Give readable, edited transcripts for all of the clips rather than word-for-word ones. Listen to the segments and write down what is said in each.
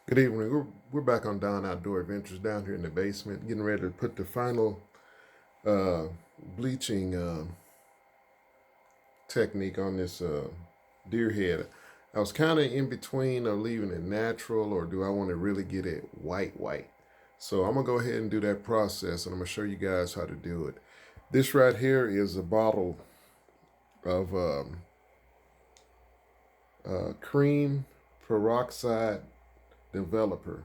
Good evening. We're back on Down Outdoor Adventures down here in the basement, getting ready to put the final uh, bleaching technique on this deer head. I was kind of in between of leaving it natural or do I want to really get it white. So I'm going to go ahead and do that process and I'm going to show you guys how to do it. This right here is a bottle of cream peroxide developer.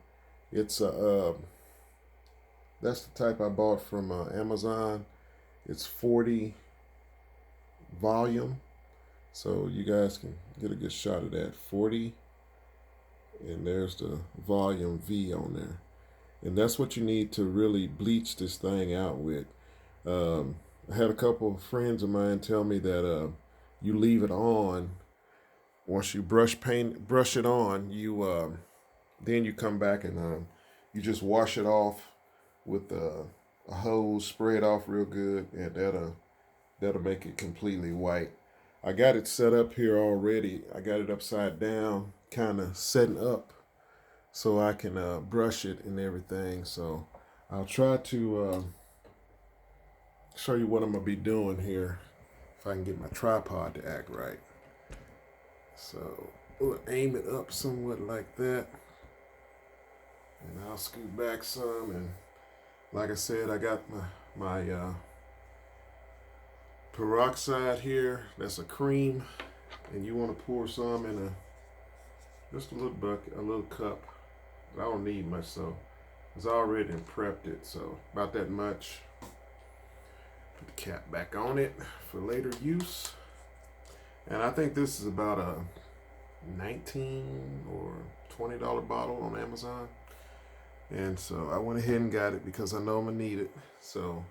It's a That's the type I bought from Amazon. It's 40 volume, so you guys can get a good shot of that. 40, and there's the volume V on there. And that's what you need to really bleach this thing out with. Um, I had a couple of friends of mine tell me that you leave it on. Once you brush it on, you then you come back and you just wash it off with a hose, spray it off real good, and that'll make it completely white. I got it set up here already. I got it upside down, kind of setting up so I can brush it and everything. So I'll try to show you what I'm gonna be doing here if I can get my tripod to act right. So we'll aim it up somewhat like that, and I'll scoot back some. And like I said, I got my peroxide here. That's a cream, and you want to pour some in just a little bucket, a little cup. I don't need much, so it's already prepped it. So about that much. Put the cap back on it for later use. And I think this is about a $19 or $20 bottle on Amazon. And so I went ahead and got it because I know I'm gonna need it. So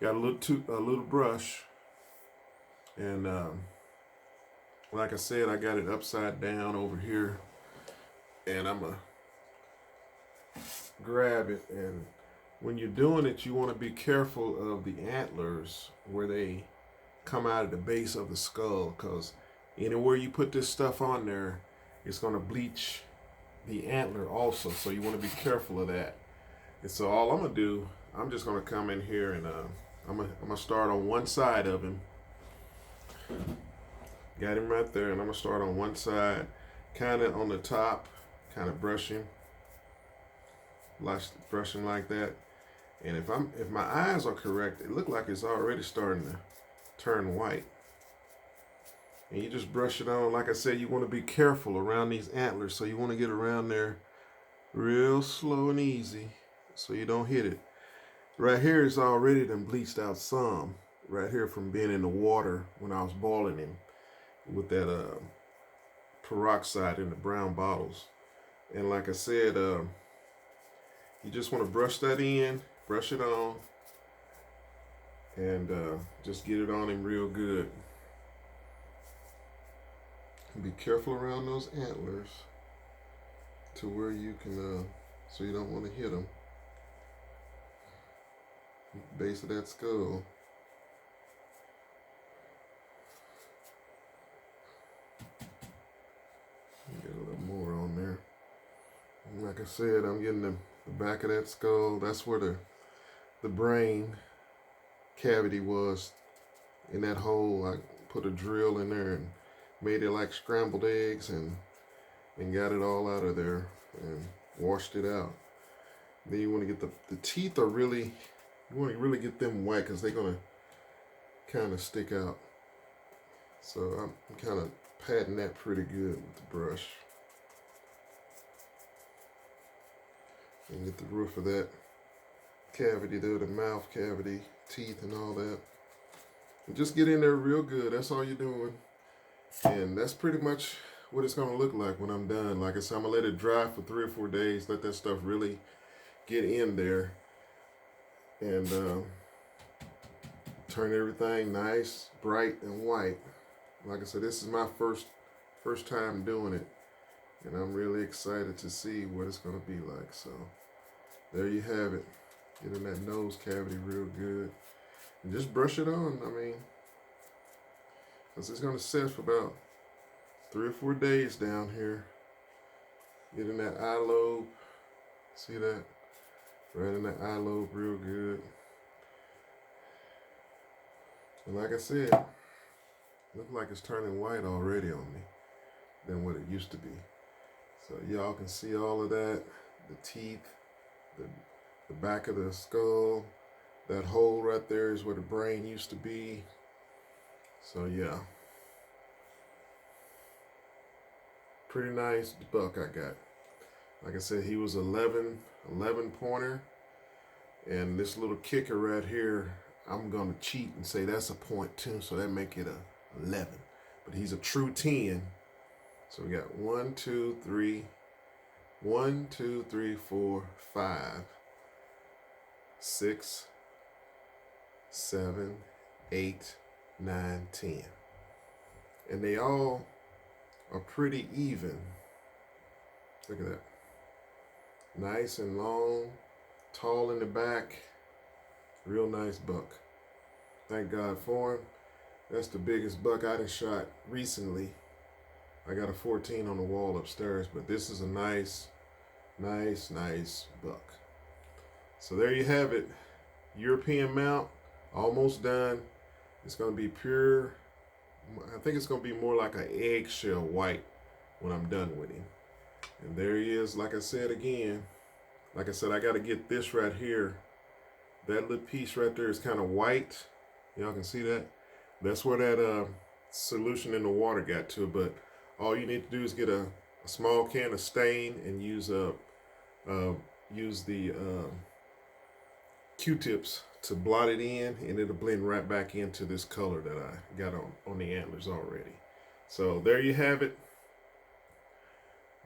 got a little brush, and like I said, I got it upside down over here, and I'm gonna grab it. And when you're doing it, you want to be careful of the antlers where they come out of the base of the skull, because anywhere you put this stuff on there, it's gonna bleach the antler also. So you want to be careful of that. And so all I'm gonna do, I'm just gonna come in here and I'm gonna start on one side of him. Got him right there, and I'm gonna start on one side, kind of on the top, kind of brushing like that. And if my eyes are correct, it looks like it's already starting to turn white. And you just brush it on. Like I said, you want to be careful around these antlers, so you want to get around there real slow and easy so you don't hit it. Right here is already done bleached out some. Right here from being in the water when I was boiling him with that peroxide in the brown bottles. And like I said, you just want to brush that in, brush it on, and just get it on him real good. Be careful around those antlers to where you can, so you don't want to hit them. Base of that skull. Get a little more on there. And like I said, I'm getting the back of that skull. That's where the brain cavity was in that hole. I put a drill in there and made it like scrambled eggs and got it all out of there and washed it out. Then you want to get the teeth are really, you want to really get them white because they're going to kind of stick out. So I'm kind of patting that pretty good with the brush. And get the roof of that cavity there, the mouth cavity, teeth and all that. And just get in there real good. That's all you're doing. And that's pretty much what it's going to look like when I'm done. Like I said, I'm going to let it dry for 3 or 4 days. Let that stuff really get in there. And turn everything nice, bright, and white. Like I said, this is my first time doing it. And I'm really excited to see what it's going to be like. So there you have it. Get in that nose cavity real good. And just brush it on. I mean, because it's going to set for about 3 or 4 days down here. Get in that eye lobe. See that? Right in that eye lobe real good. And like I said, looks like it's turning white already on me than what it used to be. So y'all can see all of that. The teeth, the back of the skull. That hole right there is where the brain used to be. So yeah. Pretty nice buck I got. Like I said, he was 11 pointer. And this little kicker right here, I'm going to cheat and say that's a 0.2, so that make it a 11. But he's a true 10. So we got 1, 2, 3, 4, 5, 6, 7, 8, 9, 10. And they all are pretty even. Look at that. Nice and long, tall in the back. Real nice buck. Thank God for him. That's the biggest buck I done shot recently. I got a 14 on the wall upstairs, but this is a nice buck. So there you have it. European mount, almost done. It's going to be pure, I think it's going to be more like an eggshell white when I'm done with him. And there he is, like I said again. Like I said, I got to get this right here. That little piece right there is kind of white. Y'all can see that? That's where that solution in the water got to. But all you need to do is get a small can of stain and use the Q-tips to blot it in, and it'll blend right back into this color that I got on the antlers already. So there you have it.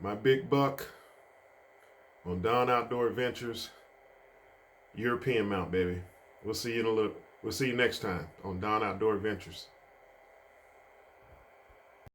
My big buck on Don Outdoor Adventures. European mount, baby. We'll see you next time on Don Outdoor Adventures.